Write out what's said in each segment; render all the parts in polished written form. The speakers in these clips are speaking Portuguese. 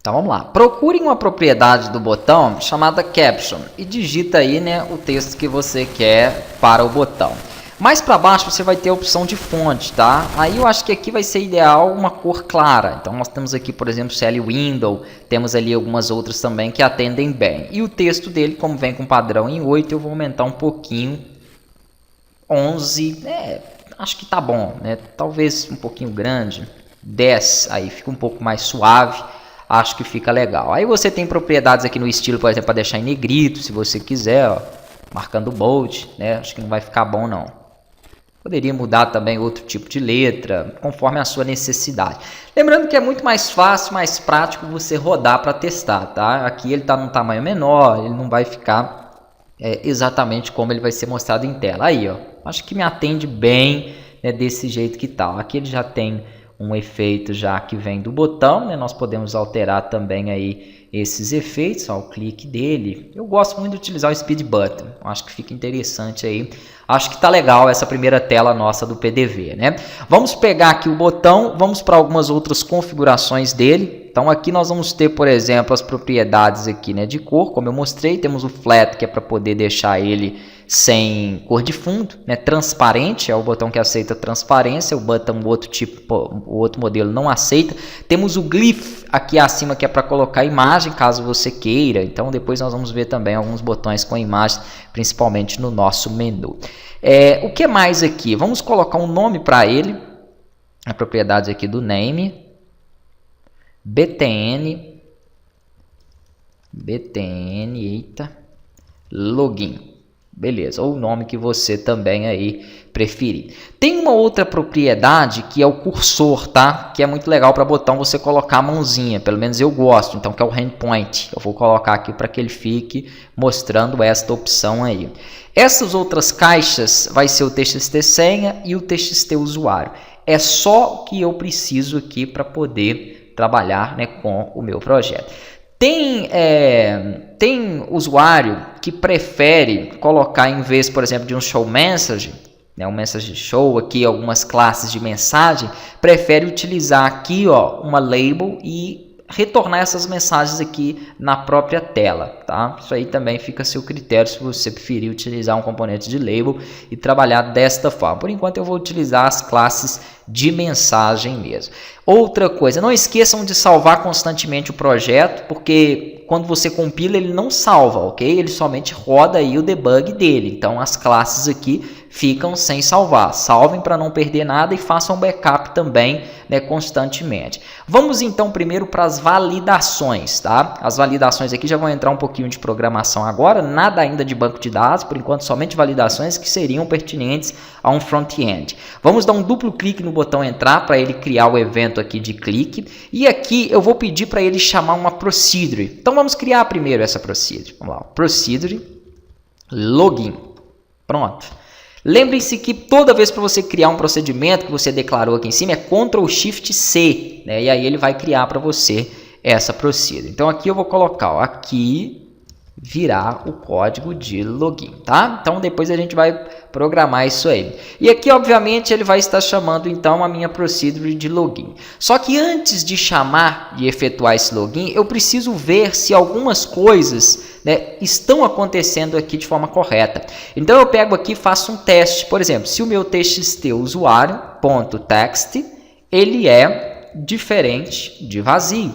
Então vamos lá, procure uma propriedade do botão chamada Caption e digita aí, né, o texto que você quer para o botão. Mais para baixo você vai ter a opção de fonte, tá? Aí eu acho que aqui vai ser ideal uma cor clara. Então nós temos aqui, por exemplo, CL Window, temos ali algumas outras também que atendem bem. E o texto dele, como vem com padrão em 8, eu vou aumentar um pouquinho, 11, acho que tá bom, né? Talvez um pouquinho grande, 10, aí fica um pouco mais suave. Acho que fica legal. Aí você tem propriedades aqui no estilo, por exemplo, para deixar em negrito, se você quiser, ó, marcando bold, né? Acho que não vai ficar bom não. Poderia mudar também outro tipo de letra, conforme a sua necessidade. Lembrando que é muito mais fácil, mais prático você rodar para testar, tá? Aqui ele está num tamanho menor, ele não vai ficar exatamente como ele vai ser mostrado em tela. Aí, ó, acho que me atende bem, né, desse jeito que tá. Aqui ele já tem um efeito já que vem do botão, né? Nós podemos alterar também aí esses efeitos, ó, o clique dele. Eu gosto muito de utilizar o Speed Button, acho que fica interessante aí. Acho que tá legal essa primeira tela nossa do PDV, né? Vamos pegar aqui o botão, vamos para algumas outras configurações dele. Então aqui nós vamos ter, por exemplo, as propriedades aqui, né, de cor, como eu mostrei. Temos o Flat, que é para poder deixar ele sem cor de fundo, né? Transparente é o botão que aceita transparência, o botão o outro modelo não aceita. Temos o Glyph aqui acima, que é para colocar imagem, caso você queira. Então depois nós vamos ver também alguns botões com imagem, principalmente no nosso menu. O que mais aqui? Vamos colocar um nome para ele, a propriedade aqui do name, btn, eita, login. Beleza, ou o nome que você também aí preferir. Tem uma outra propriedade que é o cursor, tá? Que é muito legal para botão você colocar a mãozinha, pelo menos eu gosto, então que é o handpoint. Eu vou colocar aqui para que ele fique mostrando esta opção aí. Essas outras caixas vai ser o TXT senha e o TXT usuário. É só o que eu preciso aqui para poder trabalhar, né, com o meu projeto. Tem usuário que prefere colocar, em vez, por exemplo, de um show message, né, um message show aqui, algumas classes de mensagem, prefere utilizar aqui, ó, uma label e retornar essas mensagens aqui na própria tela, tá? Isso aí também fica a seu critério, se você preferir utilizar um componente de label e trabalhar desta forma. Por enquanto eu vou utilizar as classes de mensagem mesmo. Outra coisa, não esqueçam de salvar constantemente o projeto, porque quando você compila ele não salva, ok? Ele somente roda aí o debug dele. Então as classes aqui ficam sem salvar. Salvem para não perder nada e façam backup também, né, constantemente. Vamos então primeiro para as validações, tá? As validações aqui já vão entrar um pouquinho de programação agora, nada ainda de banco de dados, por enquanto somente validações que seriam pertinentes a um front-end. Vamos dar um duplo clique no botão entrar para ele criar o evento aqui de clique, e aqui eu vou pedir para ele chamar uma procedure. Então vamos criar primeiro essa procedure. Vamos lá, procedure login. Pronto. Lembre-se que toda vez para você criar um procedimento que você declarou aqui em cima é Ctrl Shift C, né? E aí ele vai criar para você essa procedure. Então aqui eu vou colocar, ó, aqui virar o código de login, tá? Então depois a gente vai programar isso aí. E aqui obviamente ele vai estar chamando então a minha procedure de login. Só que antes de chamar, de efetuar esse login, eu preciso ver se algumas coisas, né, estão acontecendo aqui de forma correta. Então eu pego aqui e faço um teste. Por exemplo, se o meu txt usuário.text ele é diferente de vazio.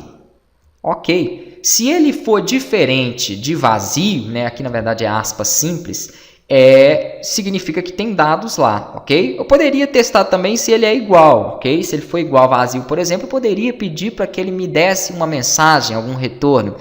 Ok. Se ele for diferente de vazio, né, aqui na verdade é aspas simples, significa que tem dados lá, ok? Eu poderia testar também se ele é igual, ok? Se ele for igual a vazio, por exemplo, eu poderia pedir para que ele me desse uma mensagem, algum retorno.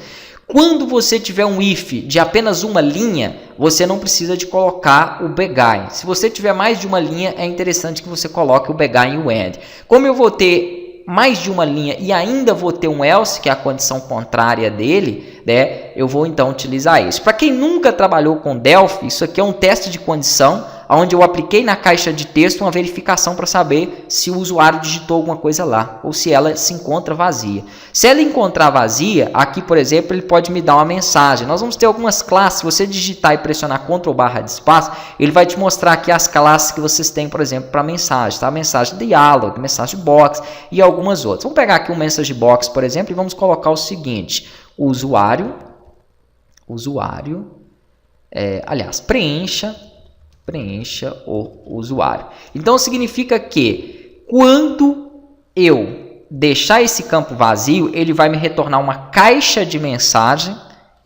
Quando você tiver um if de apenas uma linha, você não precisa de colocar o begin. Se você tiver mais de uma linha, é interessante que você coloque o begin e o end. Como eu vou ter mais de uma linha e ainda vou ter um else, que é a condição contrária dele, né, eu vou então utilizar isso. Para quem nunca trabalhou com Delphi, isso aqui é um teste de condição onde eu apliquei na caixa de texto uma verificação para saber se o usuário digitou alguma coisa lá, ou se ela se encontra vazia. Se ela encontrar vazia, aqui, por exemplo, ele pode me dar uma mensagem. Nós vamos ter algumas classes, se você digitar e pressionar Ctrl/ de espaço, ele vai te mostrar aqui as classes que vocês têm, por exemplo, para mensagem, tá? Mensagem diálogo, mensagem box e algumas outras. Vamos pegar aqui um message box, por exemplo, e vamos colocar o seguinte: o usuário, aliás, preencha o usuário. Então significa que quando eu deixar esse campo vazio, ele vai me retornar uma caixa de mensagem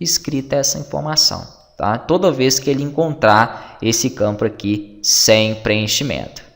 escrita essa informação, tá? Toda vez que ele encontrar esse campo aqui sem preenchimento.